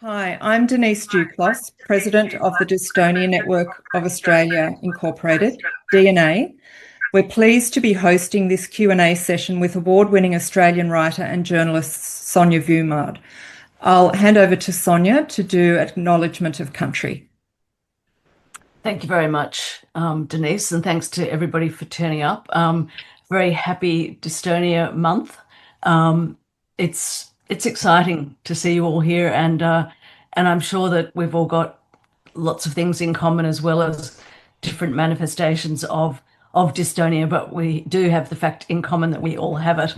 Hi, I'm Denise Duclos, President of the Dystonia Network of Australia Incorporated, DNA. We're pleased to be hosting this Q&A session with award-winning Australian writer and journalist Sonya Voumard. I'll hand over to Sonya to do acknowledgement of country. Thank you very much, Denise, and thanks to everybody for turning up. Very happy Dystonia month. It's exciting to see you all here, and I'm sure that we've all got lots of things in common as well as different manifestations of dystonia, but we do have the fact in common that we all have it.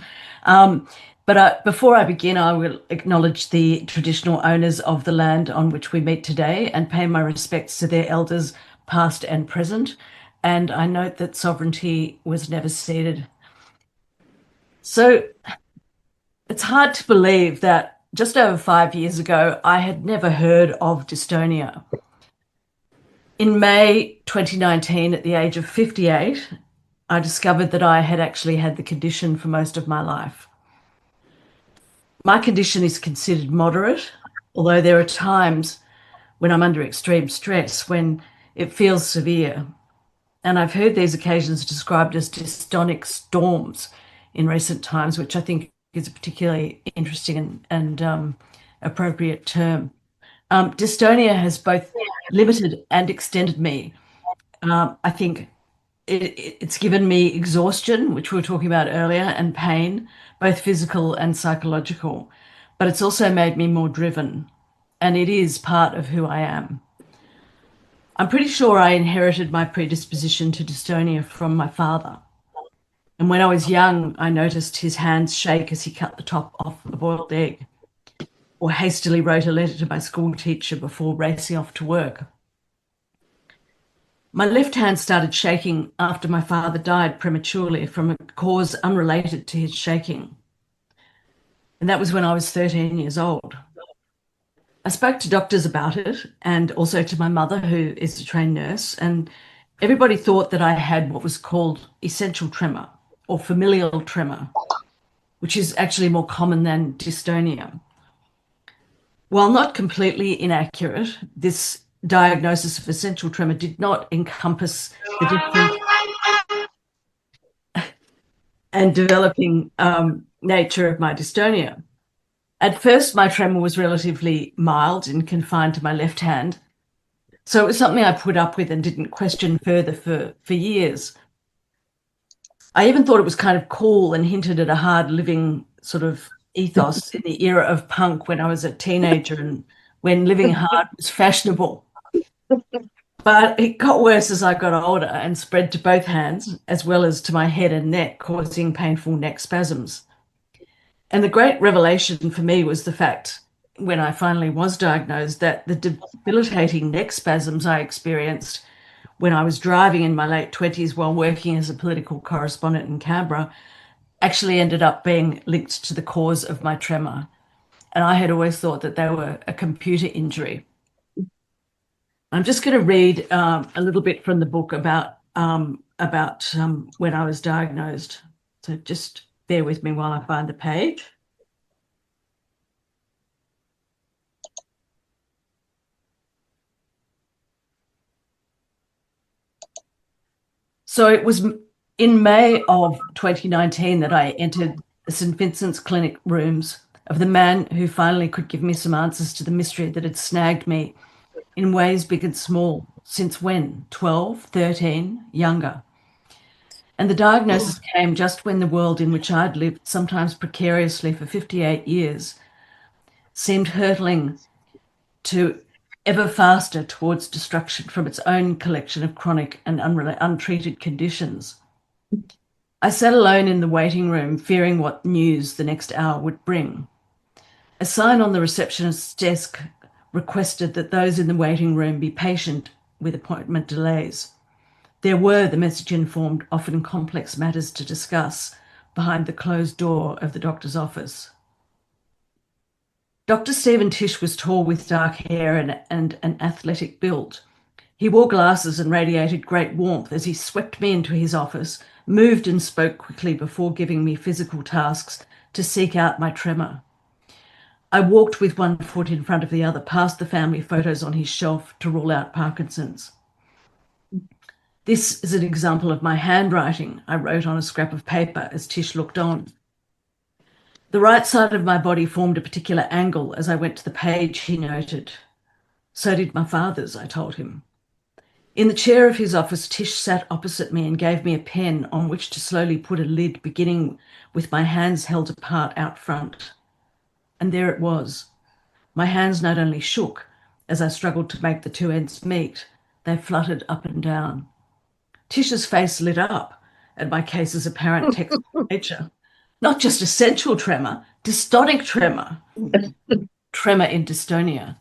But before I begin, I will acknowledge the traditional owners of the land on which we meet today and pay my respects to their elders, past and present. And I note that sovereignty was never ceded. So it's hard to believe that just over 5 years ago, I had never heard of dystonia. In May 2019, at the age of 58, I discovered that I had actually had the condition for most of my life. My condition is considered moderate, although there are times when I'm under extreme stress when it feels severe. And I've heard these occasions described as dystonic storms in recent times, which I think is a particularly interesting and appropriate term. Dystonia has both limited and extended me. I think it's given me exhaustion, which we were talking about earlier, and pain, both physical and psychological. But it's also made me more driven, and it is part of who I am. I'm pretty sure I inherited my predisposition to dystonia from my father. And when I was young, I noticed his hands shake as he cut the top off a boiled egg, or hastily wrote a letter to my school teacher before racing off to work. My left hand started shaking after my father died prematurely from a cause unrelated to his shaking. And that was when I was 13 years old. I spoke to doctors about it and also to my mother, who is a trained nurse, and everybody thought that I had what was called essential tremor or familial tremor, which is actually more common than dystonia. While not completely inaccurate, this diagnosis of essential tremor did not encompass the different and developing nature of my dystonia. At first, my tremor was relatively mild and confined to my left hand. So it was something I put up with and didn't question further for years. I even thought it was kind of cool and hinted at a hard living sort of ethos in the era of punk when I was a teenager and when living hard was fashionable. But it got worse as I got older and spread to both hands, as well as to my head and neck, causing painful neck spasms. And the great revelation for me was the fact, when I finally was diagnosed, that the debilitating neck spasms I experienced when I was driving in my late 20s while working as a political correspondent in Canberra actually ended up being linked to the cause of my tremor. And I had always thought that they were a computer injury. I'm just going to read a little bit from the book about when I was diagnosed. So just bear with me while I find the page. So it was in May of 2019 that I entered the St. Vincent's Clinic rooms of the man who finally could give me some answers to the mystery that had snagged me in ways big and small. Since when? 12, 13, younger. And the diagnosis came just when the world in which I'd lived, sometimes precariously for 58 years, seemed hurtling to ever faster towards destruction from its own collection of chronic and untreated conditions. I sat alone in the waiting room, fearing what news the next hour would bring. A sign on the receptionist's desk requested that those in the waiting room be patient with appointment delays. There were, the message informed, often complex matters to discuss behind the closed door of the doctor's office. Dr. Stephen Tisch was tall with dark hair and an athletic build. He wore glasses and radiated great warmth as he swept me into his office, moved and spoke quickly before giving me physical tasks to seek out my tremor. I walked with one foot in front of the other, past the family photos on his shelf to rule out Parkinson's. This is an example of my handwriting, I wrote on a scrap of paper as Tish looked on. The right side of my body formed a particular angle as I went to the page, he noted. So did my father's, I told him. In the chair of his office, Tish sat opposite me and gave me a pen on which to slowly put a lid, beginning with my hands held apart out front. And there it was. My hands not only shook as I struggled to make the two ends meet, they fluttered up and down. Tish's face lit up at my case's apparent textbook nature. Not just essential tremor, dystonic tremor. Tremor in dystonia.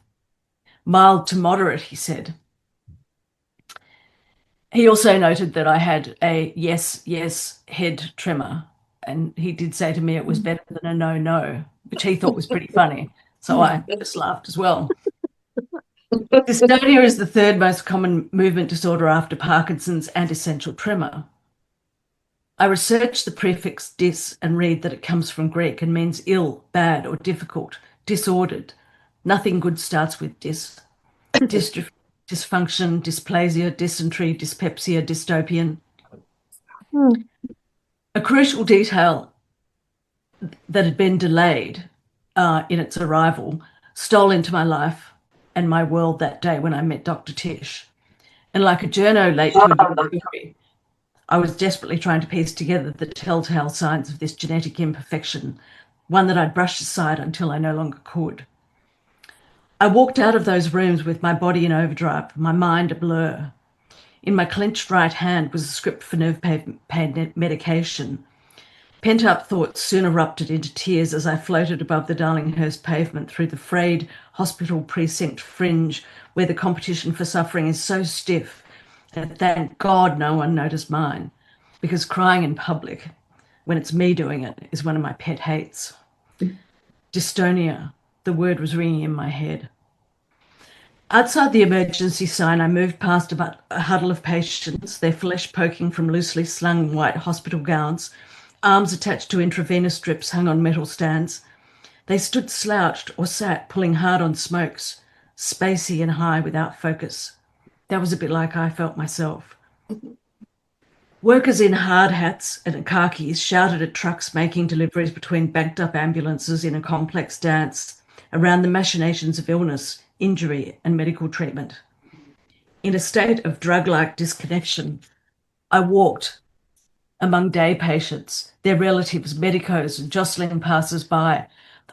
Mild to moderate, he said. He also noted that I had a yes, yes head tremor. And he did say to me it was better than a no, no, which he thought was pretty funny. So I just laughed as well. Dystonia is the third most common movement disorder after Parkinson's and essential tremor. I researched the prefix dys and read that it comes from Greek and means ill, bad, or difficult, disordered. Nothing good starts with dys. Dysfunction, dysplasia, dysentery, dyspepsia, dystopian. A crucial detail that had been delayed in its arrival stole into my life and my world that day when I met Dr. Tish. And like a journo late to a discovery, I was desperately trying to piece together the telltale signs of this genetic imperfection, one that I'd brushed aside until I no longer could. I walked out of those rooms with my body in overdrive, my mind a blur. In my clenched right hand was a script for nerve pain medication. Pent-up thoughts soon erupted into tears as I floated above the Darlinghurst pavement through the frayed hospital precinct fringe where the competition for suffering is so stiff that thank God no one noticed mine, because crying in public, when it's me doing it, is one of my pet hates. Dystonia, the word was ringing in my head. Outside the emergency sign, I moved past about a huddle of patients, their flesh poking from loosely slung white hospital gowns, arms attached to intravenous strips hung on metal stands. They stood slouched or sat, pulling hard on smokes, spacey and high without focus. That was a bit like I felt myself. Workers in hard hats and khakis shouted at trucks making deliveries between backed-up ambulances in a complex dance around the machinations of illness, injury, and medical treatment. In a state of drug-like disconnection, I walked among day patients, their relatives, medicos, and jostling passers-by,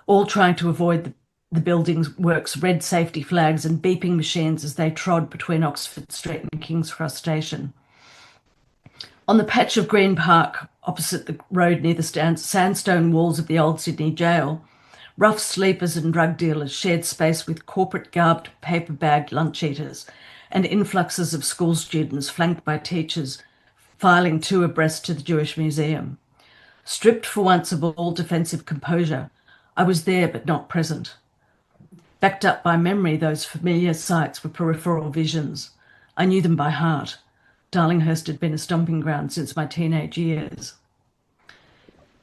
all trying to avoid the building's works' red safety flags and beeping machines as they trod between Oxford Street and King's Cross Station. On the patch of green park opposite the road near the sandstone walls of the old Sydney jail, rough sleepers and drug dealers shared space with corporate-garbed, paper-bagged lunch eaters and influxes of school students flanked by teachers filing two abreast to the Jewish Museum. Stripped for once of all defensive composure, I was there but not present. Backed up by memory, those familiar sights were peripheral visions. I knew them by heart. Darlinghurst had been a stomping ground since my teenage years.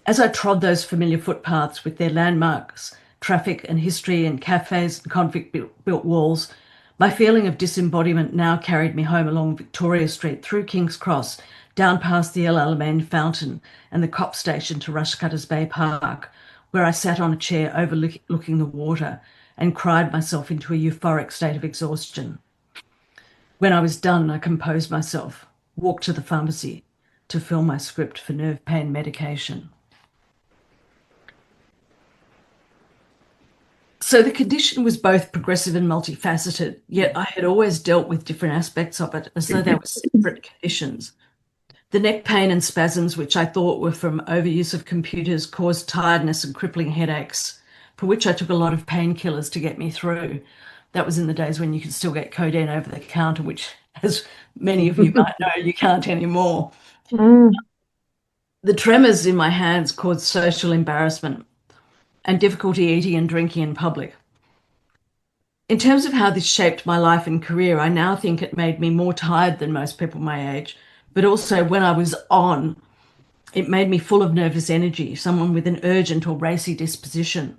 As I trod those familiar footpaths with their landmarks, traffic and history and cafes and convict-built walls, my feeling of disembodiment now carried me home along Victoria Street, through King's Cross, down past the El Alamein Fountain and the cop station to Rushcutters Bay Park, where I sat on a chair overlooking the water and cried myself into a euphoric state of exhaustion. When I was done, I composed myself, walked to the pharmacy to fill my script for nerve pain medication. So the condition was both progressive and multifaceted, yet I had always dealt with different aspects of it as though they were separate conditions. The neck pain and spasms, which I thought were from overuse of computers, caused tiredness and crippling headaches, for which I took a lot of painkillers to get me through. That was in the days when you could still get codeine over the counter, which, as many of you might know, you can't anymore. The tremors in my hands caused social embarrassment and difficulty eating and drinking in public. In terms of how this shaped my life and career, I now think it made me more tired than most people my age, but also when I was on, it made me full of nervous energy, someone with an urgent or racy disposition.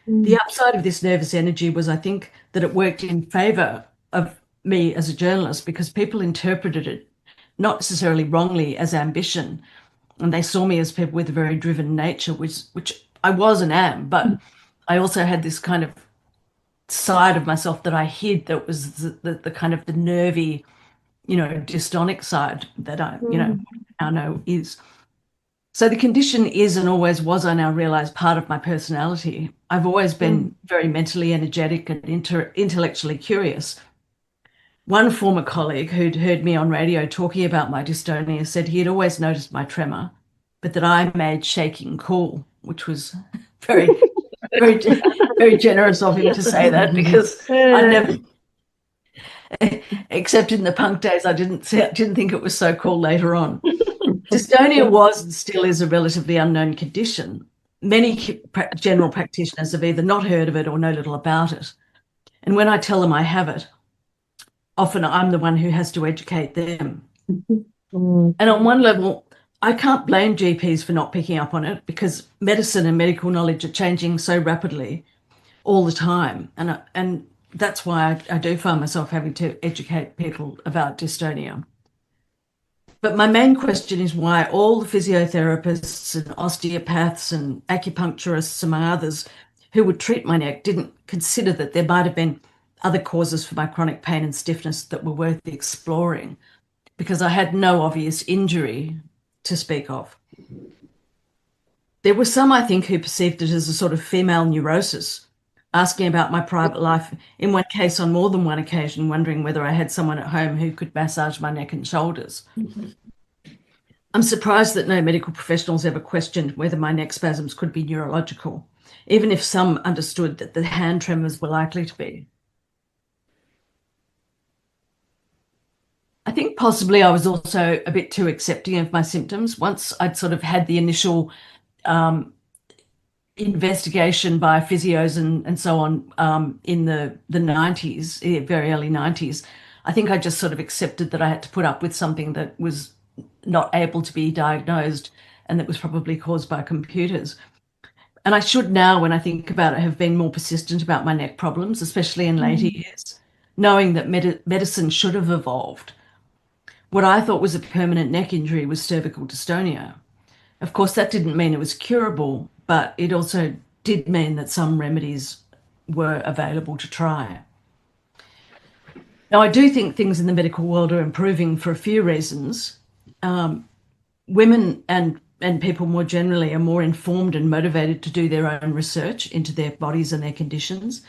The upside of this nervous energy was, I think, that it worked in favour of me as a journalist because people interpreted it not necessarily wrongly as ambition, and they saw me as people with a very driven nature, which I was and am, but I also had this kind of side of myself that I hid that was the kind of the nervy, dystonic side that I, now know is. So the condition is and always was, I now realize, part of my personality. I've always been very mentally energetic and intellectually curious. One former colleague who'd heard me on radio talking about my dystonia said he had always noticed my tremor, but that I made shaking cool, which was very, very, very generous of him to say that, because I never, except in the punk days, I didn't think it was so cool later on. Dystonia was and still is a relatively unknown condition. Many general practitioners have either not heard of it or know little about it. And when I tell them I have it, often I'm the one who has to educate them. And on one level, I can't blame GPs for not picking up on it, because medicine and medical knowledge are changing so rapidly all the time. And that's why I do find myself having to educate people about dystonia. But my main question is why all the physiotherapists and osteopaths and acupuncturists, among others, who would treat my neck didn't consider that there might have been other causes for my chronic pain and stiffness that were worth exploring, because I had no obvious injury to speak of. There were some, I think, who perceived it as a sort of female neurosis, asking about my private life, in one case on more than one occasion, wondering whether I had someone at home who could massage my neck and shoulders. I'm surprised that no medical professionals ever questioned whether my neck spasms could be neurological, even if some understood that the hand tremors were likely to be. I think possibly I was also a bit too accepting of my symptoms. Once I'd sort of had the initial investigation by physios and so on in the 90s, very early 90s, I think I just sort of accepted that I had to put up with something that was not able to be diagnosed and that was probably caused by computers. And I should now, when I think about it, have been more persistent about my neck problems, especially in later years, knowing that medicine should have evolved. What I thought was a permanent neck injury was cervical dystonia. Of course, that didn't mean it was curable, but it also did mean that some remedies were available to try. Now, I do think things in the medical world are improving for a few reasons. Women and people more generally are more informed and motivated to do their own research into their bodies and their conditions.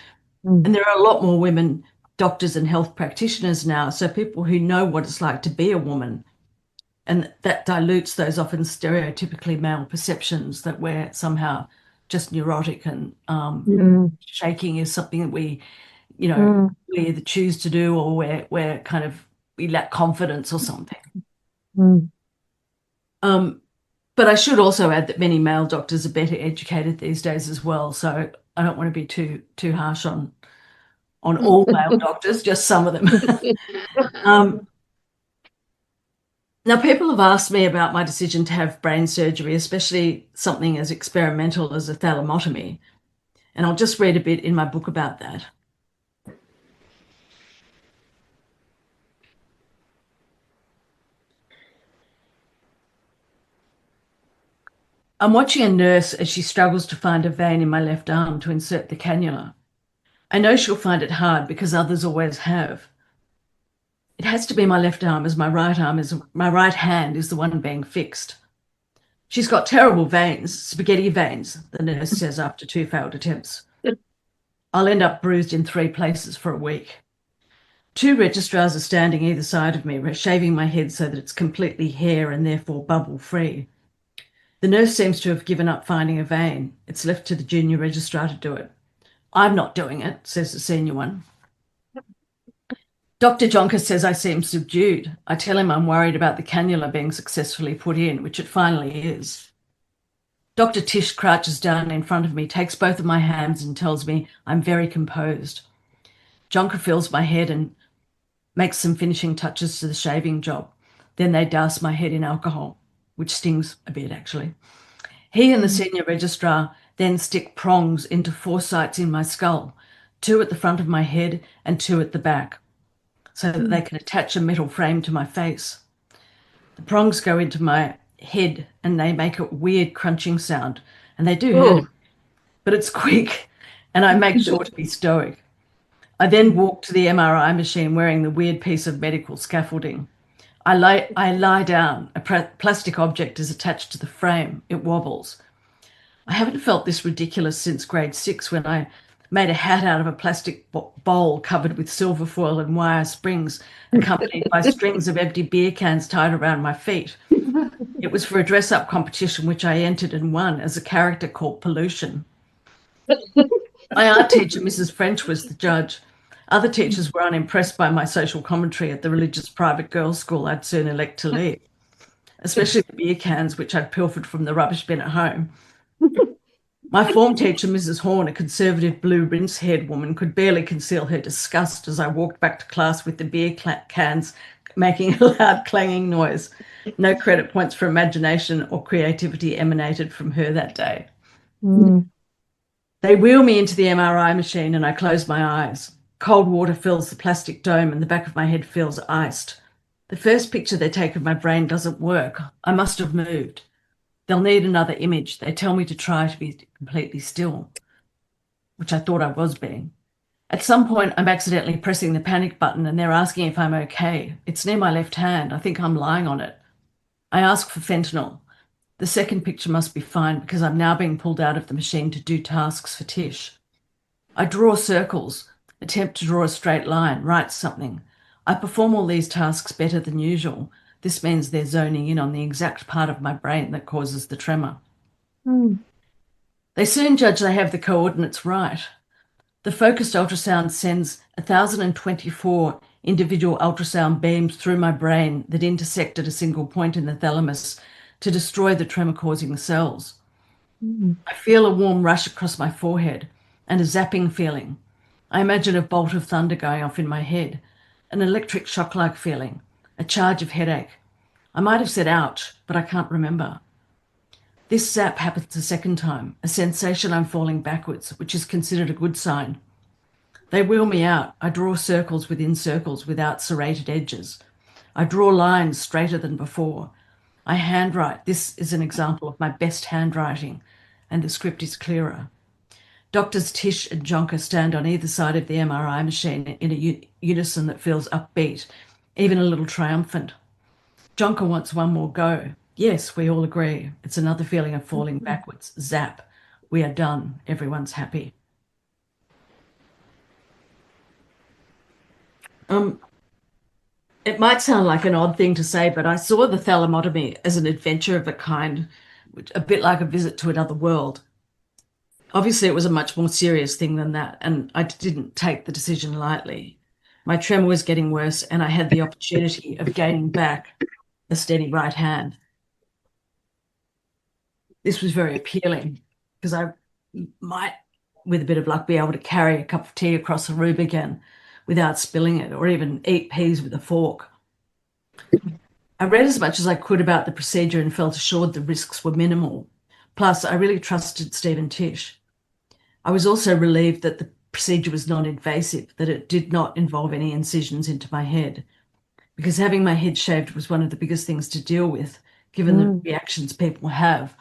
And there are a lot more women doctors and health practitioners now, so people who know what it's like to be a woman. And that dilutes those often stereotypically male perceptions that we're somehow just neurotic and shaking is something that we either choose to do or we're kind of, we lack confidence or something. But I should also add that many male doctors are better educated these days as well. So I don't want to be too harsh on all male doctors, just some of them. Now, people have asked me about my decision to have brain surgery, especially something as experimental as a thalamotomy. And I'll just read a bit in my book about that. I'm watching a nurse as she struggles to find a vein in my left arm to insert the cannula. I know she'll find it hard because others always have. It has to be my left arm, as my right hand is the one being fixed. She's got terrible veins, spaghetti veins, the nurse says after 2 failed attempts. I'll end up bruised in 3 places for a week. 2 registrars are standing either side of me, shaving my head so that it's completely hair and therefore bubble-free. The nurse seems to have given up finding a vein. It's left to the junior registrar to do it. I'm not doing it, says the senior one. Dr. Jonker says I seem subdued. I tell him I'm worried about the cannula being successfully put in, which it finally is. Dr. Tish crouches down in front of me, takes both of my hands and tells me I'm very composed. Jonker fills my head and makes some finishing touches to the shaving job. Then they douse my head in alcohol, which stings a bit, actually. He and the senior registrar then stick prongs into 4 sites in my skull, 2 at the front of my head and 2 at the back, so that they can attach a metal frame to my face. The prongs go into my head and they make a weird crunching sound, and they do hurt, but it's quick, and I make sure to be stoic. I then walk to the MRI machine wearing the weird piece of medical scaffolding. I lie down. A plastic object is attached to the frame. It wobbles. I haven't felt this ridiculous since grade 6, when I made a hat out of a plastic bowl covered with silver foil and wire springs, accompanied by strings of empty beer cans tied around my feet. It was for a dress-up competition which I entered and won as a character called Pollution. My art teacher, Mrs. French, was the judge. Other teachers were unimpressed by my social commentary at the religious private girls' school I'd soon elect to leave, especially the beer cans which I'd pilfered from the rubbish bin at home. My form teacher, Mrs. Horn, a conservative blue rinse-haired woman, could barely conceal her disgust as I walked back to class with the beer cans making a loud clanging noise. No credit points for imagination or creativity emanated from her that day. They wheel me into the MRI machine and I close my eyes. Cold water fills the plastic dome and the back of my head feels iced. The first picture they take of my brain doesn't work. I must have moved. They'll need another image. They tell me to try to be completely still, which I thought I was being. At some point, I'm accidentally pressing the panic button and they're asking if I'm okay. It's near my left hand. I think I'm lying on it. I ask for fentanyl. The second picture must be fine because I'm now being pulled out of the machine to do tasks for Tish. I draw circles, attempt to draw a straight line, write something. I perform all these tasks better than usual. This means they're zoning in on the exact part of my brain that causes the tremor. They soon judge they have the coordinates right. The focused ultrasound sends 1,024 individual ultrasound beams through my brain that intersect at a single point in the thalamus to destroy the tremor-causing cells. I feel a warm rush across my forehead and a zapping feeling. I imagine a bolt of thunder going off in my head, an electric shock-like feeling, a charge of headache. I might have said ouch, but I can't remember. This zap happens a second time, a sensation I'm falling backwards, which is considered a good sign. They wheel me out. I draw circles within circles without serrated edges. I draw lines straighter than before. I handwrite. This is an example of my best handwriting, and the script is clearer. Doctors Tish and Jonker stand on either side of the MRI machine in a unison that feels upbeat, even a little triumphant. Jonker wants one more go. Yes, we all agree. It's another feeling of falling backwards. Zap. We are done. Everyone's happy. It might sound like an odd thing to say, but I saw the thalamotomy as an adventure of a kind, a bit like a visit to another world. Obviously, it was a much more serious thing than that, and I didn't take the decision lightly. My tremor was getting worse, and I had the opportunity of gaining back a steady right hand. This was very appealing because I might, with a bit of luck, be able to carry a cup of tea across the room again without spilling it, or even eat peas with a fork. I read as much as I could about the procedure and felt assured the risks were minimal. Plus, I really trusted Steve and Tish. I was also relieved that the procedure was non-invasive, that it did not involve any incisions into my head, because having my head shaved was one of the biggest things to deal with, given the reactions people have,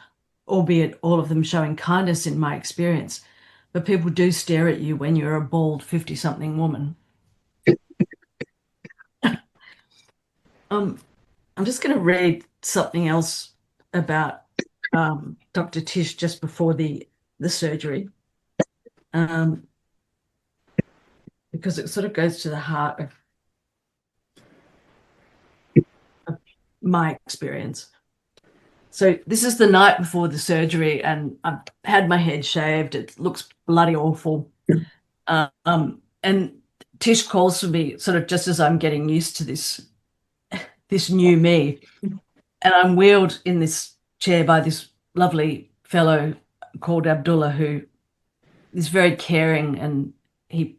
albeit all of them showing kindness in my experience. But people do stare at you when you're a bald 50-something woman. I'm just going to read something else about Dr. Tish just before the surgery, because it sort of goes to the heart of my experience. So this is the night before the surgery, and I've had my head shaved. It looks bloody awful. And Tish calls for me sort of just as I'm getting used to this new me. And I'm wheeled in this chair by this lovely fellow called Abdullah, who is very caring, and he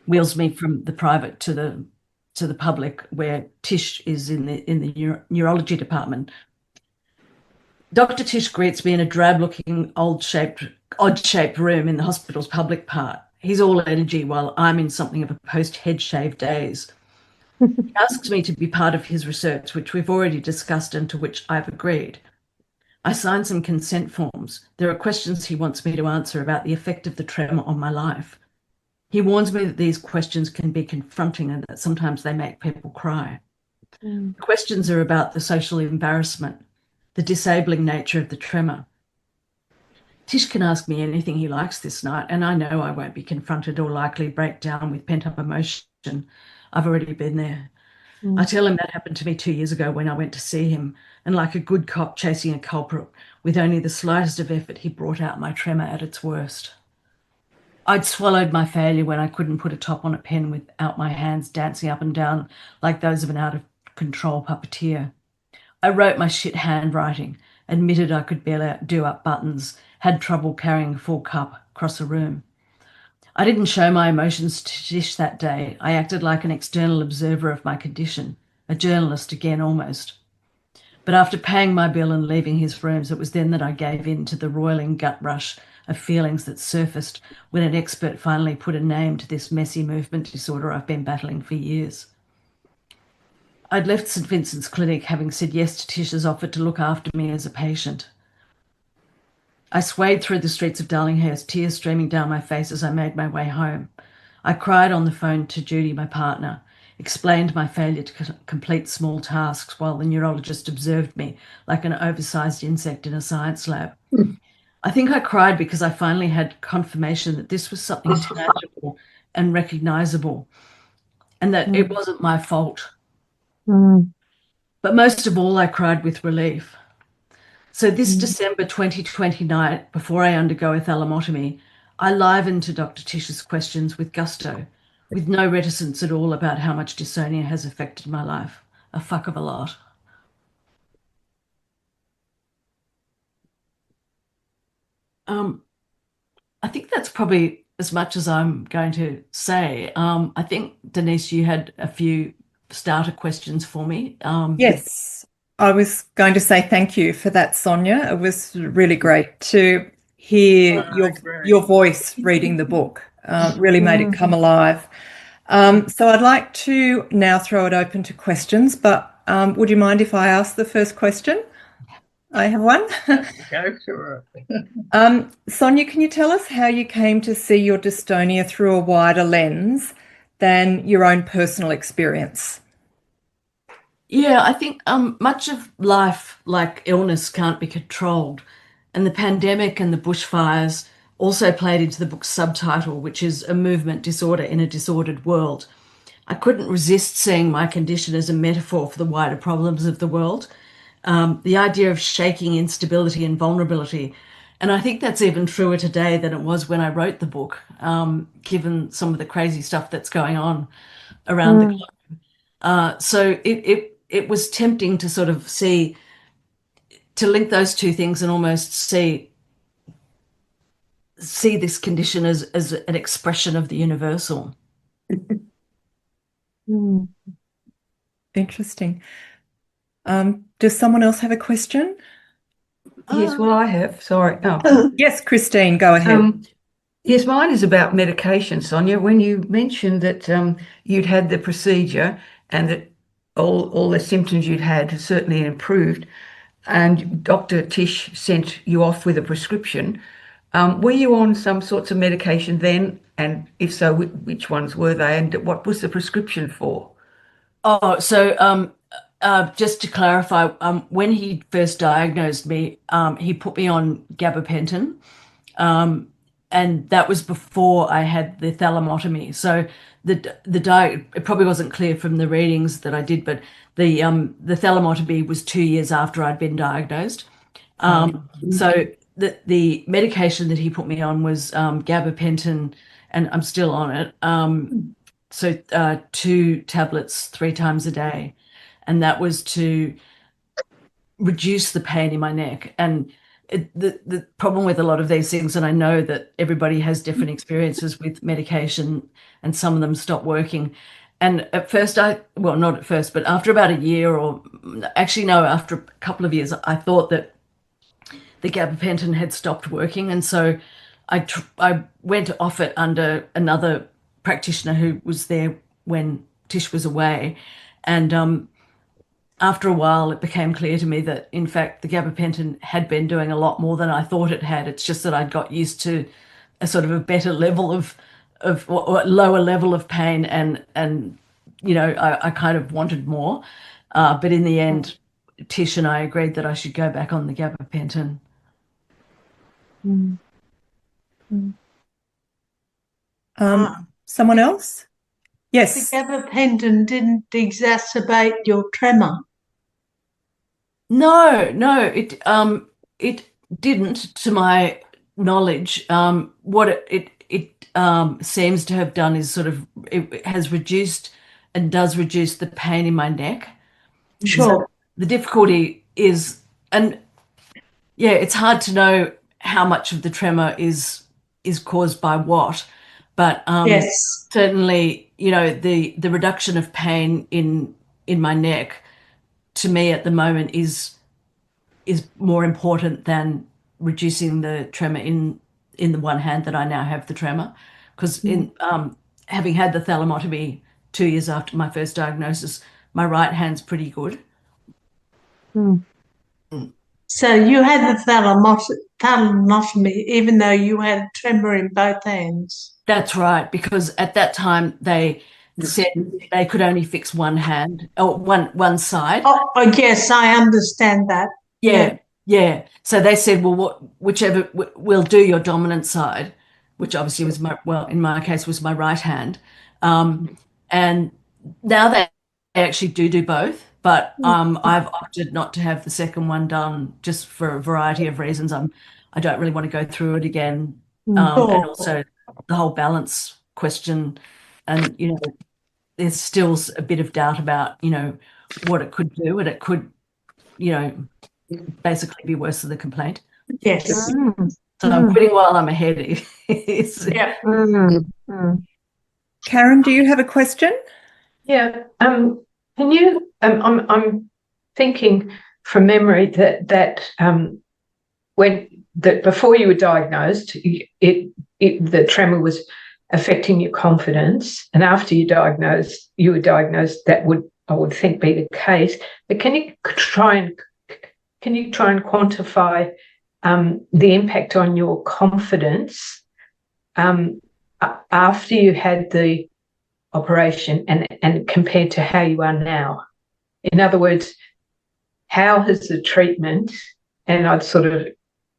wheels me from the private to the public, where Tish is in the neurology department. Dr. Tish greets me in a drab-looking, odd-shaped room in the hospital's public part. He's all energy while I'm in something of a post-head shave daze. He asks me to be part of his research, which we've already discussed and to which I've agreed. I sign some consent forms. There are questions he wants me to answer about the effect of the tremor on my life. He warns me that these questions can be confronting and that sometimes they make people cry. The questions are about the social embarrassment, the disabling nature of the tremor. Tish can ask me anything he likes this night, and I know I won't be confronted or likely break down with pent-up emotion. I've already been there. I tell him that happened to me 2 years ago when I went to see him, and like a good cop chasing a culprit, with only the slightest of effort, he brought out my tremor at its worst. I'd swallowed my failure when I couldn't put a top on a pen without my hands dancing up and down like those of an out-of-control puppeteer. I wrote my shit handwriting, admitted I could barely do up buttons, had trouble carrying a full cup across a room. I didn't show my emotions to Tish that day. I acted like an external observer of my condition, a journalist again almost. But after paying my bill and leaving his rooms, it was then that I gave in to the roiling gut rush of feelings that surfaced when an expert finally put a name to this messy movement disorder I've been battling for years. I'd left St. Vincent's Clinic having said yes to Tish's offer to look after me as a patient. I swayed through the streets of Darlinghurst, tears streaming down my face as I made my way home. I cried on the phone to Judy, my partner, explained my failure to complete small tasks while the neurologist observed me like an oversized insect in a science lab. I think I cried because I finally had confirmation that this was something tangible and recognizable and that it wasn't my fault. But most of all, I cried with relief. So this December 2020 night, before I undergo a thalamotomy, I livened to Dr. Tish's questions with gusto, with no reticence at all about how much dystonia has affected my life. A fuck of a lot. I think that's probably as much as I'm going to say. I think, Denise, you had a few starter questions for me. Yes, I was going to say thank you for that, Sonya. It was really great to hear your voice reading the book. Really made it come alive. So I'd like to now throw it open to questions, but would you mind if I ask the first question? I have one. Go for it. Sonya, can you tell us how you came to see your dystonia through a wider lens than your own personal experience? Yeah, I think much of life, like illness, can't be controlled. And the pandemic and the bushfires also played into the book's subtitle, which is A Movement Disorder in a Disordered World. I couldn't resist seeing my condition as a metaphor for the wider problems of the world. The idea of shaking instability and vulnerability. And I think that's even truer today than it was when I wrote the book, given some of the crazy stuff that's going on around the globe. So it was tempting to sort of to link those two things and almost see this condition as an expression of the universal. Interesting. Does someone else have a question? Yes, well, I have. Sorry. Oh. Yes, Christine, go ahead. Yes, mine is about medication, Sonya. When you mentioned that you'd had the procedure and that all the symptoms you'd had certainly improved, and Dr. Tish sent you off with a prescription, were you on some sorts of medication then? And if so, which ones were they? And what was the prescription for? Oh, so just to clarify, when he first diagnosed me, he put me on gabapentin, and that was before I had the thalamotomy. So it probably wasn't clear from the readings that I did, but the thalamotomy was 2 years after I'd been diagnosed. So the medication that he put me on was gabapentin, and I'm still on it. So 2 tablets 3 times a day. And that was to reduce the pain in my neck. And the problem with a lot of these things, and I know that everybody has different experiences with medication and some of them stop working. And at first well, not at first, but after about a year, or actually no, after a couple of years, I thought that the gabapentin had stopped working, and so I went off it under another practitioner who was there when Tish was away, and after a while, it became clear to me that, in fact, the gabapentin had been doing a lot more than I thought it had. It's just that I'd got used to a sort of a better level of or lower level of pain, and I kind of wanted more. But in the end, Tish and I agreed that I should go back on the gabapentin. Someone else? Yes. The gabapentin didn't exacerbate your tremor. No, it didn't, to my knowledge. What it seems to have done is it has reduced and does reduce the pain in my neck. Sure. So the difficulty is, and yeah, it's hard to know how much of the tremor is caused by what, but yes, certainly, the reduction of pain in my neck, to me at the moment, is more important than reducing the tremor in the one hand that I now have the tremor, because in having had the thalamotomy 2 years after my first diagnosis, my right hand's pretty good. So you had the thalamotomy even though you had tremor in both hands? That's right, because at that time they said they could only fix one hand or one side. Oh yes, I understand that. Yeah. So they said, well, whichever, we'll do your dominant side, which obviously was in my case was my right hand. And now they actually do both, but I've opted not to have the second one done, just for a variety of reasons. I don't really want to go through it again, and also the whole balance question, and there's still a bit of doubt about what it could do, and it could basically be worse than the complaint. Yes. So I'm quitting while I'm ahead. Yeah. Karen, do you have a question? Yeah. Can you? I'm thinking from memory that before you were diagnosed, the tremor was affecting your confidence, and after you were diagnosed, that I would think be the case. But can you try and quantify the impact on your confidence after you had the operation and compared to how you are now? In other words, how has the treatment, and I'd sort of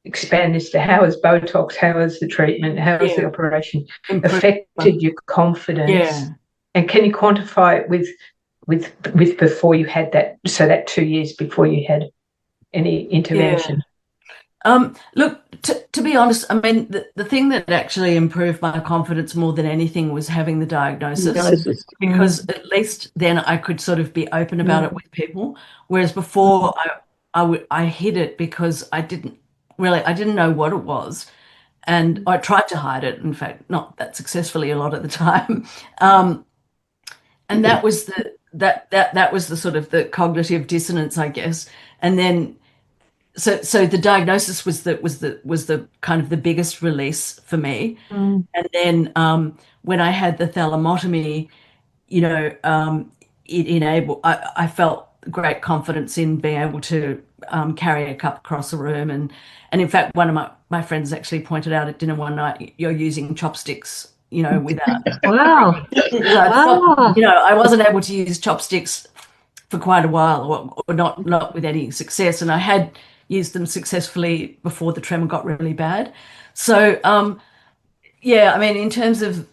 expand this to how has Botox, how has the treatment, how has the operation affected your confidence? Yeah. And can you quantify it with before you had that, so that 2 years before you had any intervention? Look, to be honest, I mean, the thing that actually improved my confidence more than anything was having the diagnosis, because at least then I could sort of be open about it with people, whereas before I hid it because I didn't know what it was, and I tried to hide it, in fact, not that successfully a lot of the time, and that was the sort of the cognitive dissonance, I guess. And then so the diagnosis was the kind of the biggest release for me. And then when I had the thalamotomy, it enabled, I felt great confidence in being able to carry a cup across the room, and in fact one of my friends actually pointed out at dinner one night, you're using chopsticks, without Wow. I wasn't able to use chopsticks for quite a while, or not with any success, and I had used them successfully before the tremor got really bad. So I mean, in terms of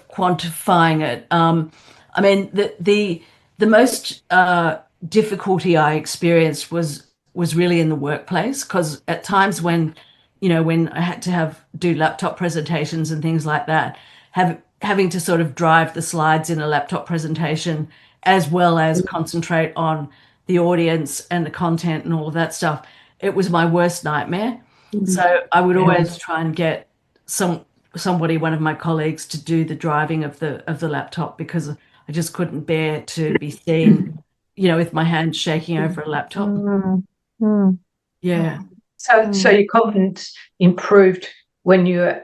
quantifying it, I mean, the most difficulty I experienced was really in the workplace, because at times when I had to do laptop presentations and things like that, having to sort of drive the slides in a laptop presentation, as well as concentrate on the audience and the content and all of that stuff, it was my worst nightmare. So I would always try and get somebody, one of my colleagues, to do the driving of the laptop, because I just couldn't bear to be seen, with my hand shaking over a laptop. Yeah. So your confidence improved when you were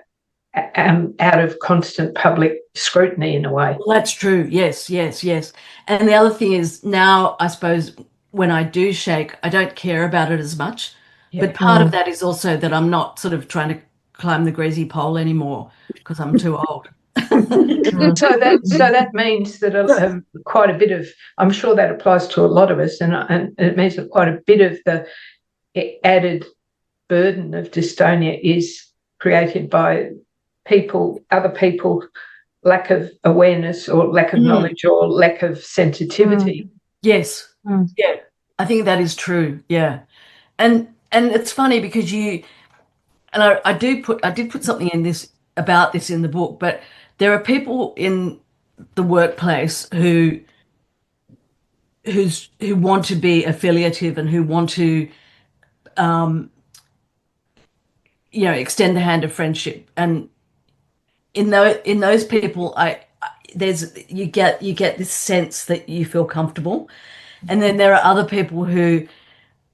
out of constant public scrutiny in a way. Well, that's true. Yes. And the other thing is now, I suppose, when I do shake, I don't care about it as much. Yeah. But part of that is also that I'm not sort of trying to climb the greasy pole anymore because I'm too old. So that means that quite a bit of, I'm sure that applies to a lot of us, and it means that quite a bit of the added burden of dystonia is created by other people, lack of awareness or lack of knowledge or lack of sensitivity. Yes. Yeah, I think that is true. Yeah, and it's funny because I did put something in this about this in the book, but there are people in the workplace who want to be affiliative and who want to extend the hand of friendship, and in those people you get this sense that you feel comfortable, and then there are other people who,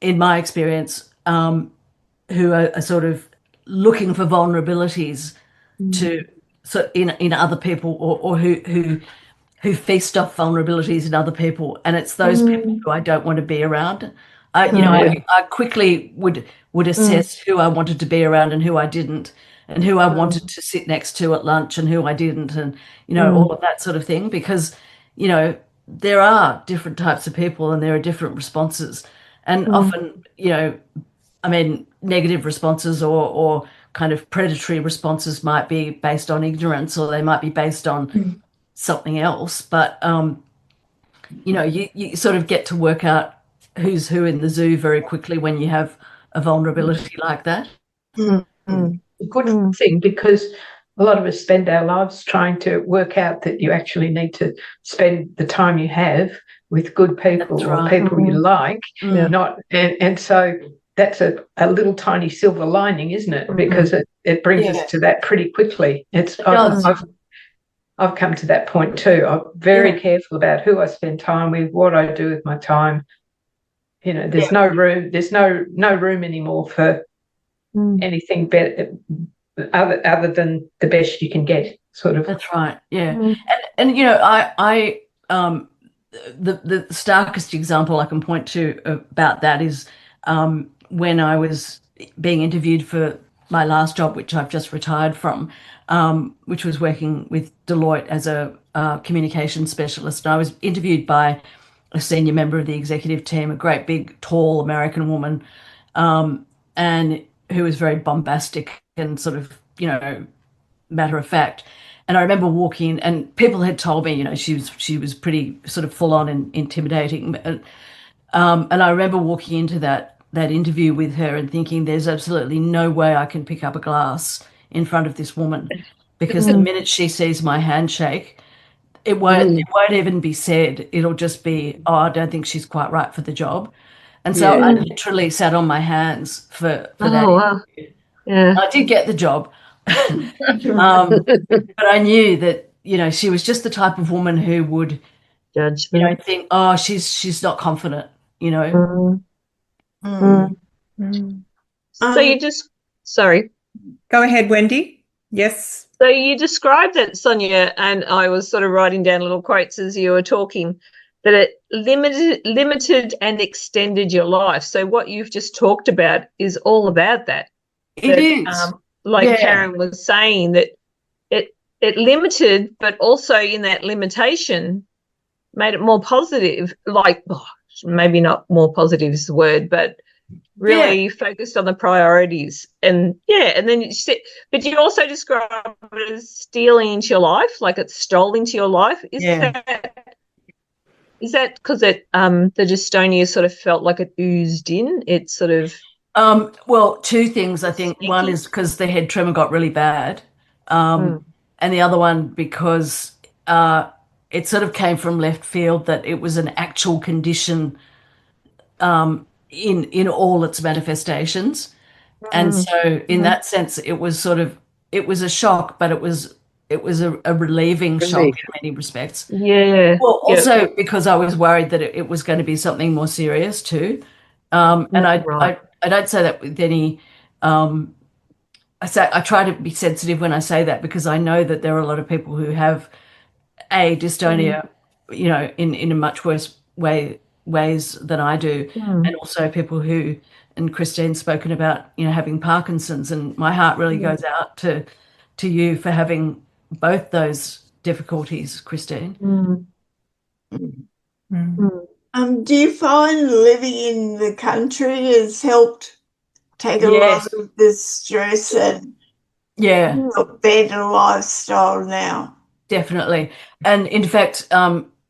in my experience, who are sort of looking for vulnerabilities in other people, or who feast off vulnerabilities in other people, and it's those people who I don't want to be around. I quickly would assess who I wanted to be around and who I didn't, and who I wanted to sit next to at lunch and who I didn't, and all of that sort of thing, because there are different types of people and there are different responses, and often negative responses or kind of predatory responses might be based on ignorance, or they might be based on something else, but you sort of get to work out who's who in the zoo very quickly when you have a vulnerability like that. A good thing, because a lot of us spend our lives trying to work out that you actually need to spend the time you have with good people or people you like, and so that's a little tiny silver lining, isn't it? Because it brings us to that pretty quickly. I've come to that point too. I'm very careful about who I spend time with, what I do with my time. There's no room. There's no room anymore for anything better other than the best you can get. Sort of. That's right. Yeah, and I the starkest example I can point to about that is when I was being interviewed for my last job, which I've just retired from, which was working with Deloitte as a communications specialist. And I was interviewed by a senior member of the executive team, a great big tall American woman, and who was very bombastic and sort of matter of fact. And I remember walking in, and people had told me she was pretty sort of full on and intimidating, and I remember walking into that interview with her and thinking, there's absolutely no way I can pick up a glass in front of this woman, because the minute she sees my handshake, it won't even be said. It'll just be, oh, I don't think she's quite right for the job. And so I literally sat on my hands for that interview. Yeah. I did get the job. But I knew that, she was just the type of woman who would judge think, oh, she's not confident, So you just, sorry. Go ahead, Wendy. Yes. So you described that, Sonya, and I was sort of writing down little quotes as you were talking, that it limited and extended your life. So what you've just talked about is all about that. It is. Karen was saying, that it limited, but also in that limitation made it more positive, maybe not more positive is the word, but really focused on the priorities. And then but you also describe it as stealing into your life, like it stole into your life. Is that because the dystonia sort of felt like it oozed in? It sort of well, two things, I think. One is because the head tremor got really bad, and the other one because it sort of came from left field, that it was an actual condition in all its manifestations. And so in that sense, it was a shock, but it was a relieving shock in many respects. Yeah. Well, also because I was worried that it was going to be something more serious too. And I I don't say that with any. I try to be sensitive when I say that, because I know that there are a lot of people who have dystonia, in a much worse ways than I do, and also people who, and Christine's spoken about, having Parkinson's, and my heart really goes out to you for having both those difficulties, Christine. Do you find living in the country has helped take a lot of the stress and a better lifestyle now? Definitely. And in fact,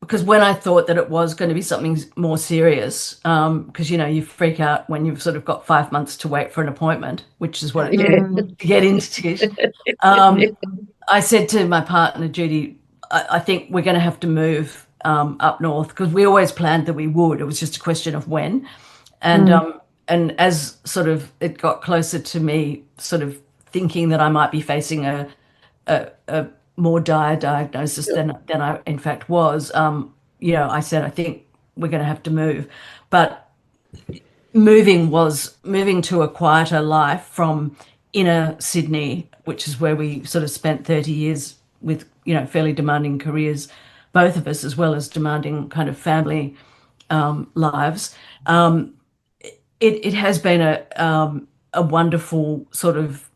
because when I thought that it was going to be something more serious, because, you freak out when you've sort of got 5 months to wait for an appointment, which is what it is to get into it. I said to my partner, Judy, I think we're going to have to move up north, because we always planned that we would. It was just a question of when. And as sort of it got closer to me sort of thinking that I might be facing a more dire diagnosis than I in fact was, I said, I think we're going to have to move. But moving to a quieter life from inner Sydney, which is where we sort of spent 30 years with, fairly demanding careers, both of us, as well as demanding kind of family lives. It has been a wonderful sort of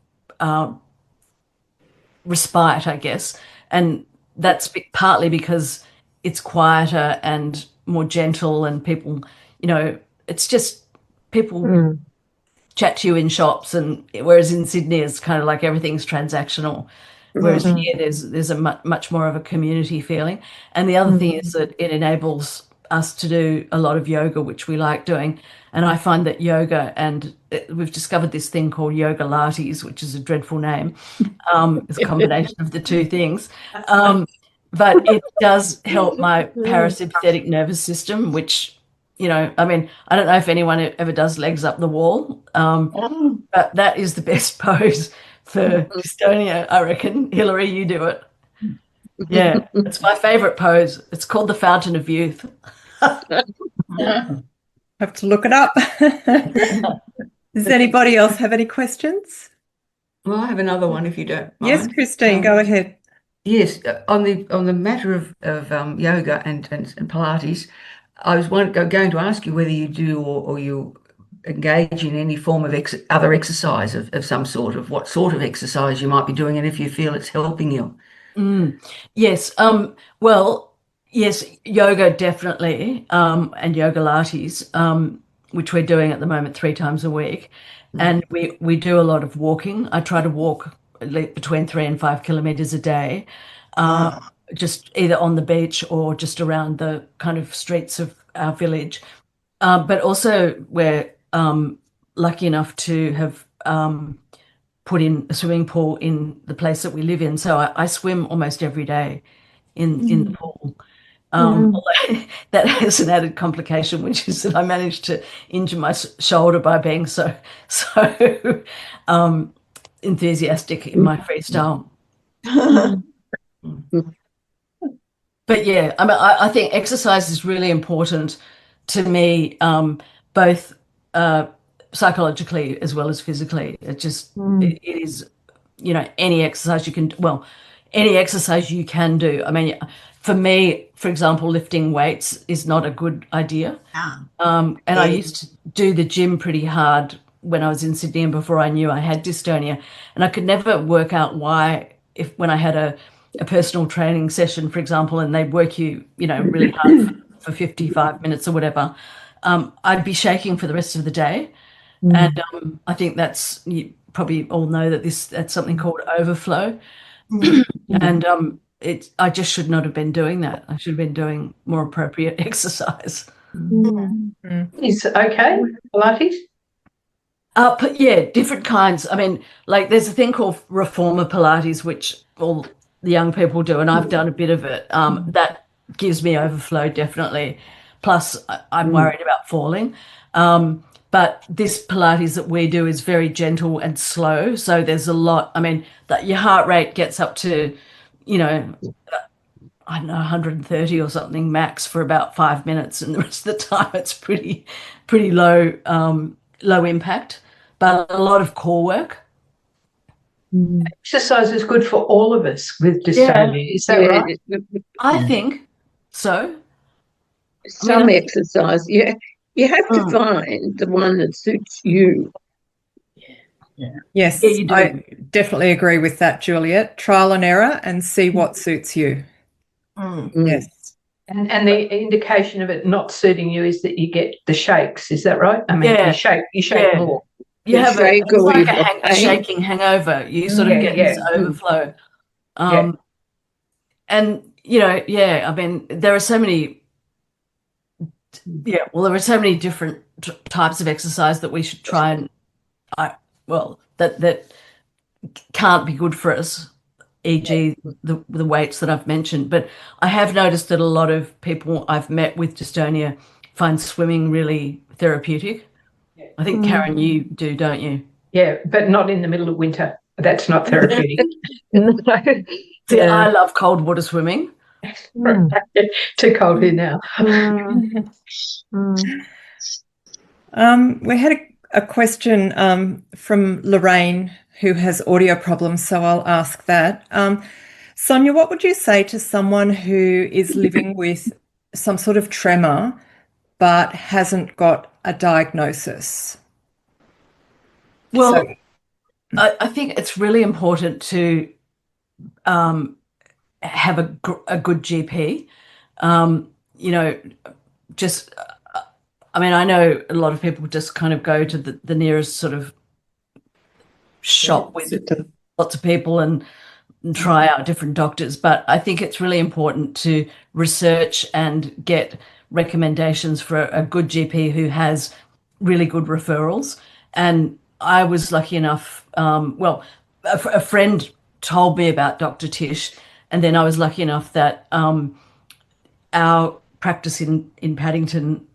respite, I guess, and that's partly because it's quieter and more gentle, and people, it's just people chat to you in shops, and whereas in Sydney it's kind of like everything's transactional, whereas here there's a much more of a community feeling. And the other thing is that it enables us to do a lot of yoga, which we like doing. And I find that yoga, and we've discovered this thing called yoga lattes, which is a dreadful name. It's a combination of the two things. But it does help my parasympathetic nervous system, which, I mean, I don't know if anyone ever does legs up the wall, but that is the best pose for dystonia, I reckon. Hillary, you do it. Yeah, it's my favorite pose. It's called the Fountain of Youth. Have to look it up. Does anybody else have any questions? Well, I have another one, if you don't mind. Yes, Christine, go ahead. Yes, on the matter of yoga and Pilates, I was going to ask you whether you do or you engage in any form of other exercise of some sort, of what sort of exercise you might be doing, and if you feel it's helping you. Yes. Well, yes, yoga definitely, and yoga lattes, which we're doing at the moment 3 times a week. And we do a lot of walking. I try to walk between 3 and 5 kilometers a day, just either on the beach or just around the kind of streets of our village. But also we're lucky enough to have put in a swimming pool in the place that we live in. So I swim almost every day in the pool. Although that has an added complication, which is that I managed to injure my shoulder by being so enthusiastic in my freestyle. But yeah, I mean, I think exercise is really important to me, both psychologically as well as physically. It just it is, any exercise you can, any exercise you can do. I mean, for me, for example, lifting weights is not a good idea. And I used to do the gym pretty hard when I was in Sydney and before I knew I had dystonia, and I could never work out why, when I had a personal training session, for example, and they'd work you, really hard for 55 minutes or whatever, I'd be shaking for the rest of the day. And I think you probably all know that that's something called overflow. And I just should not have been doing that. I should have been doing more appropriate exercise. Is it okay, Pilates? But yeah, different kinds. I mean, like there's a thing called reformer Pilates, which all the young people do, and I've done a bit of it. That gives me overflow, definitely. Plus, I'm worried about falling. But this Pilates that we do is very gentle and slow. So there's a lot, I mean, that your heart rate gets up to, I don't know, 130 or something max for about 5 minutes. And the rest of the time it's pretty low low impact, but a lot of core work. Exercise is good for all of us with dystonia. Is that right? I think so. Some exercise, you have to find the one that suits you. Yes, you do. I definitely agree with that, Juliet. Trial and error and see what suits you. Yes. And the indication of it not suiting you is that you get the shakes. Is that right? I mean, you shake more. You have it's like a shaking hangover. You sort of get this overflow. And, you know, I mean, there are so many, there are so many different types of exercise that we should try and, that can't be good for us, e.g. the weights that I've mentioned. But I have noticed that a lot of people I've met with dystonia find swimming really therapeutic. I think, Karen, you do, don't you? Yeah, but not in the middle of winter. That's not therapeutic. See, I love cold water swimming. Too cold here now. We had a question from Lorraine, who has audio problems, so I'll ask that. Sonya, what would you say to someone who is living with some sort of tremor but hasn't got a diagnosis? Well, I think it's really important to have a good GP. You know, just, I mean, I know a lot of people just kind of go to the nearest sort of shop with lots of people and try out different doctors, but I think it's really important to research and get recommendations for a good GP who has really good referrals. And I was lucky enough, a friend told me about Dr. Tish, and then I was lucky enough that our practice in Paddington,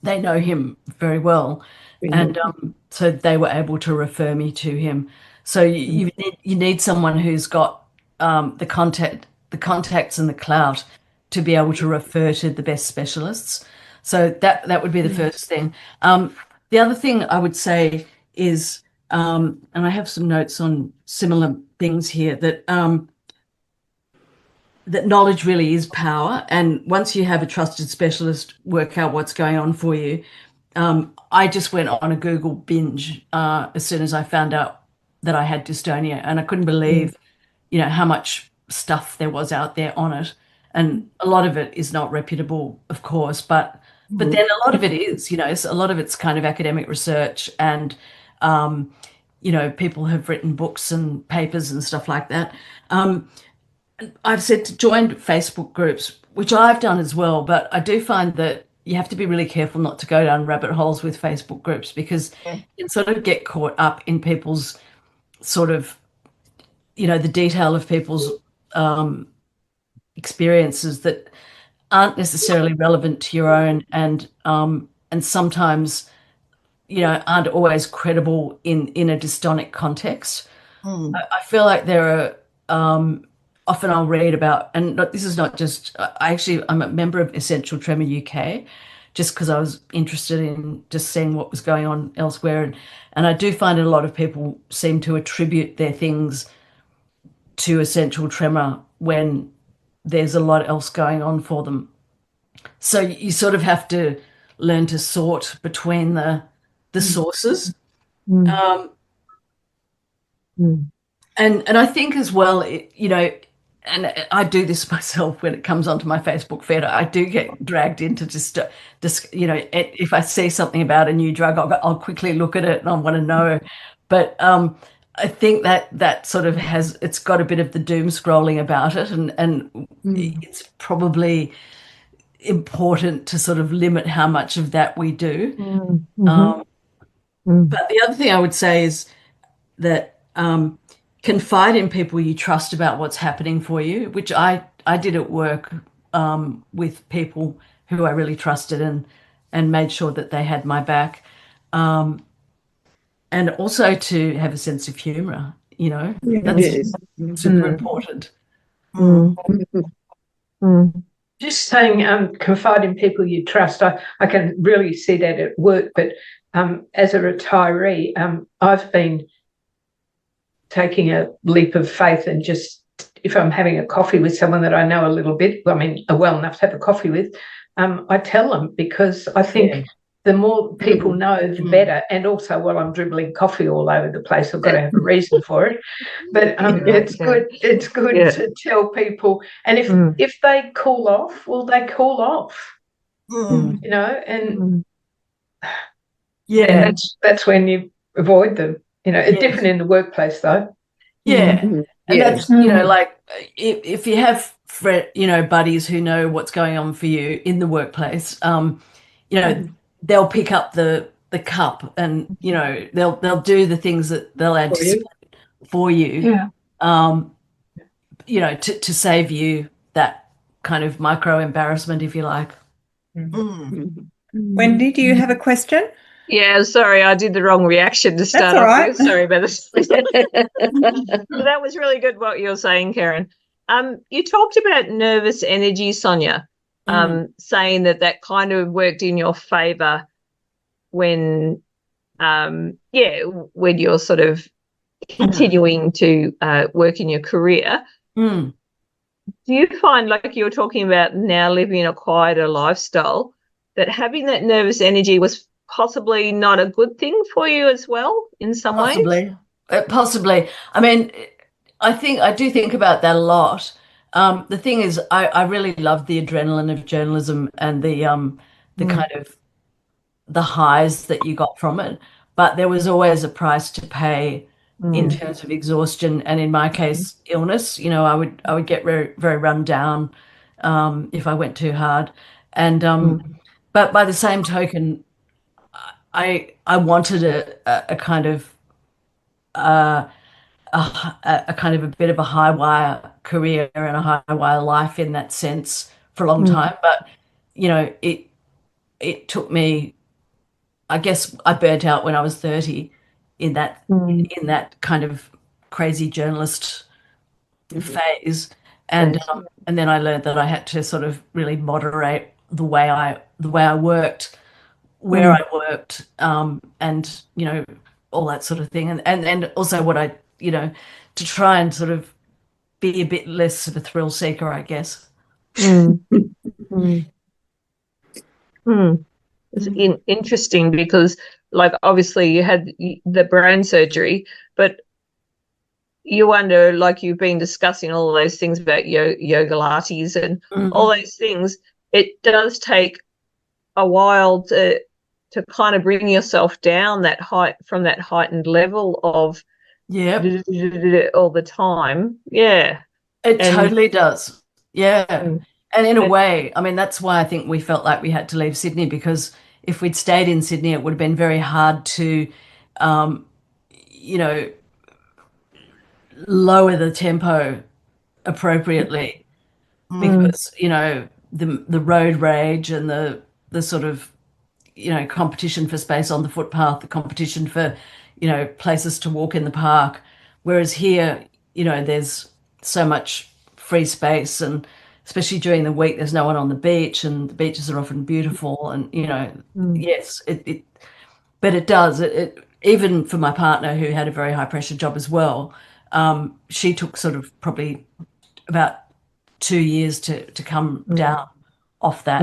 they know him very well, and so they were able to refer me to him. So you need someone who's got the contacts and the clout to be able to refer to the best specialists. So that would be the first thing. The other thing I would say is, and I have some notes on similar things here, that that knowledge really is power. And once you have a trusted specialist work out what's going on for you, I just went on a Google binge as soon as I found out that I had dystonia, and I couldn't believe, you know, how much stuff there was out there on it. And a lot of it is not reputable, of course, but then a lot of it is, you know, a lot of it's kind of academic research, and you know, people have written books and papers and stuff like that. I've said to join Facebook groups, which I've done as well, but I do find that you have to be really careful not to go down rabbit holes with Facebook groups, because you can sort of get caught up in people's sort of, you know, the detail of people's experiences that aren't necessarily relevant to your own, and sometimes, you know, aren't always credible in a dystonic context. I feel like there are often I'll read about, and this is not just, I'm a member of Essential Tremor UK, just because I was interested in just seeing what was going on elsewhere. And I do find a lot of people seem to attribute their things to essential tremor when there's a lot else going on for them. So you sort of have to learn to sort between the sources. And I think as well, you know, and I do this myself when it comes onto my Facebook feed, I do get dragged into just, you know, if I see something about a new drug, I'll quickly look at it and I want to know. But I think that sort of it's got a bit of the doom scrolling about it, and it's probably important to sort of limit how much of that we do. But the other thing I would say is that confide in people you trust about what's happening for you, which I did at work with people who I really trusted and made sure that they had my back. And also to have a sense of humour, you know, that's super important. Just saying, confide in people you trust. I can really see that at work, but as a retiree, I've been taking a leap of faith and just, if I'm having a coffee with someone that I know a little bit, I mean, well enough to have a coffee with, I tell them, because I think the more people know, the better. And also, while I'm dribbling coffee all over the place, I've got to have a reason for it. But it's good. It's good to tell people. And if they cool off, well, they cool off. You know, and and that's when you avoid them. You know, it's different in the workplace, though. And that's, you know, like if you have buddies who know what's going on for you in the workplace, you know, they'll pick up the cup, and you know, they'll do the things that they'll anticipate for you. You know, to save you that kind of micro embarrassment, if you like. Wendy, do you have a question? Yeah, sorry, I did the wrong reaction to start off with. Sorry about this. That was really good what you were saying, Karen. You talked about nervous energy, Sonya, saying that kind of worked in your favour when you're sort of continuing to work in your career. Do you find, like you were talking about now living in a quieter lifestyle, that having that nervous energy was possibly not a good thing for you as well in some ways? Possibly. I mean, I do think about that a lot. The thing is, I really love the adrenaline of journalism and the kind of the highs that you got from it, but there was always a price to pay in terms of exhaustion, and in my case, illness. You know, I would get very, very run down if I went too hard, and but by the same token, I wanted a kind of a kind of a bit of a high wire career and a high wire life in that sense for a long time. But you know, it took me, I guess I burnt out when I was 30 in that kind of crazy journalist phase, and then I learned that I had to sort of really moderate the way I worked, where I worked, and you know, all that sort of thing, and also what I, you know, to try and sort of be a bit less of a thrill seeker, I guess. It's interesting because, like, obviously you had the brain surgery, but you wonder, like you've been discussing all those things about yoga lattes and all those things, it does take a while to kind of bring yourself down from that heightened level of all the time. It totally does. And in a way, I mean, that's why I think we felt like we had to leave Sydney, because if we'd stayed in Sydney, it would have been very hard to you know, lower the tempo appropriately, because you know, the road rage and the sort of, you know, competition for space on the footpath, the competition for, you know, places to walk in the park, whereas here, you know, there's so much free space, and especially during the week there's no one on the beach, and the beaches are often beautiful, and you know, yes, but it does it even for my partner, who had a very high pressure job as well. She took sort of probably about 2 years to come down off that.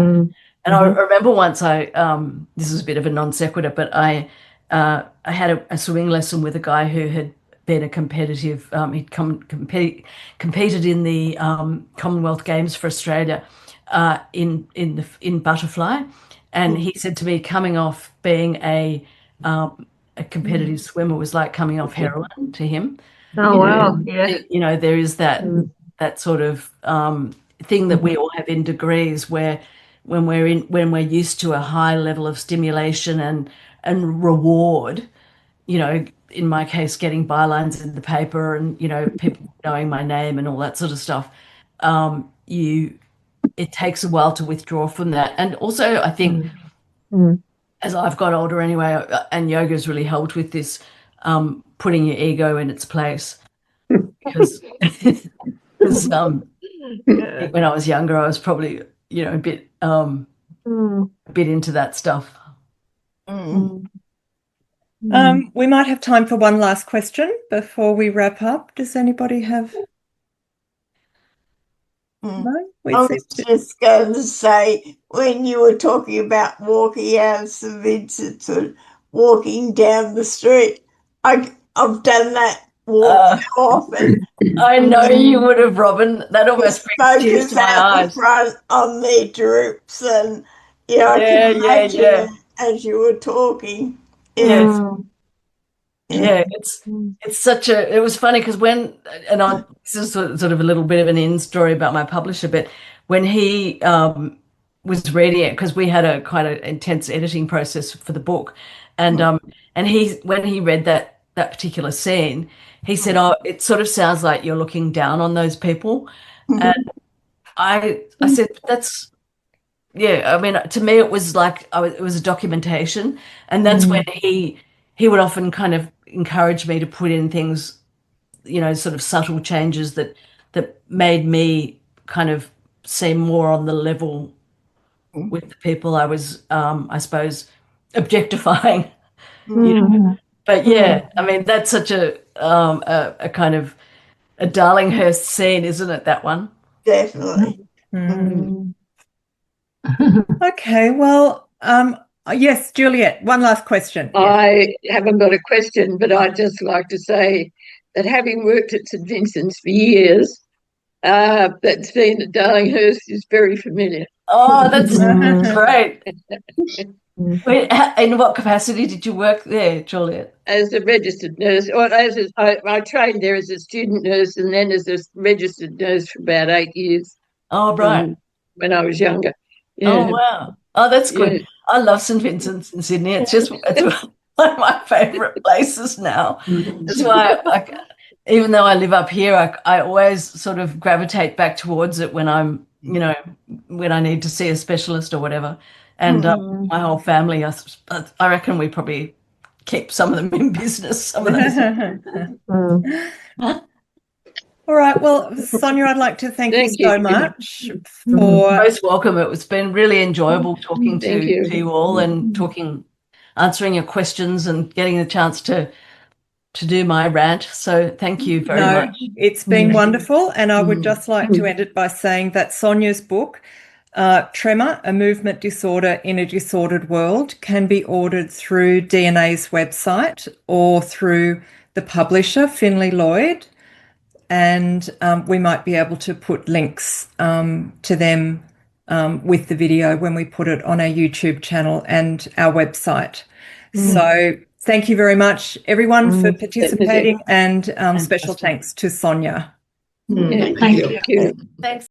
And I remember once this is a bit of a non sequitur, but I had a swimming lesson with a guy who had been a competitive, he'd competed in the Commonwealth Games for Australia in butterfly, and he said to me, coming off being a competitive swimmer was like coming off heroin to him. Oh, wow. Yeah. You know, there is that sort of thing that we all have in degrees, where when we're used to a high level of stimulation and reward, you know, in my case, getting bylines in the paper and, you know, people knowing my name and all that sort of stuff, it takes a while to withdraw from that. And also, I think as I've got older anyway, and yoga's really helped with this, putting your ego in its place, because when I was younger, I was probably, you know, a bit into that stuff. We might have time for one last question before we wrap up. Does anybody have? No? I was just going to say, when you were talking about walking out of St Vincent's and walking down the street, I've done that walk so often. I know you would have, Robin. That almost brings tears to my eyes. The front on their droops, and I can imagine as you were talking. Yes. Yeah, it's such a. It was funny because this is sort of a little bit of an in story about my publisher, but when he was reading it, because we had a quite an intense editing process for the book, and when he read that particular scene, he said, "Oh, it sort of sounds like you're looking down on those people," and I said, "That's." Yeah, I mean, to me, it was like it was a documentation, and that's when he would often kind of encourage me to put in things, sort of subtle changes that made me kind of seem more on the level with the people I was, I suppose, objectifying. But yeah, I mean, that's such a kind of a Darlinghurst scene, isn't it? That one, definitely. Okay, well, yes, Juliet, one last question. I haven't got a question, but I'd just like to say that having worked at St Vincent's for years, that scene at Darlinghurst is very familiar. Oh, that's great. Wait, in what capacity did you work there, Juliet? As a registered nurse, or I trained there as a student nurse and then as a registered nurse for about 8 years. Oh, right. When I was younger. Yeah. Oh, wow. Oh, that's good. Yeah. I love St Vincent's in Sydney. It's one of my favourite places now. That's why, even though I live up here, I always sort of gravitate back towards it when I'm, when I need to see a specialist or whatever. And my whole family, I reckon we probably keep some of them in business. Some of those. All right. Well, Sonya, I'd like to thank you so much for. Most welcome. It's been really enjoyable talking to you all and answering your questions and getting the chance to do my rant. So thank you very much. It's been wonderful. And I would just like to end it by saying that Sonya's book, Tremor, A Movement Disorder in a Disordered World, can be ordered through DNA's website or through the publisher, Finlay Lloyd. And we might be able to put links to them with the video when we put it on our YouTube channel and our website. So thank you very much, everyone, for participating, and special thanks to Sonya. Thank you. Thanks.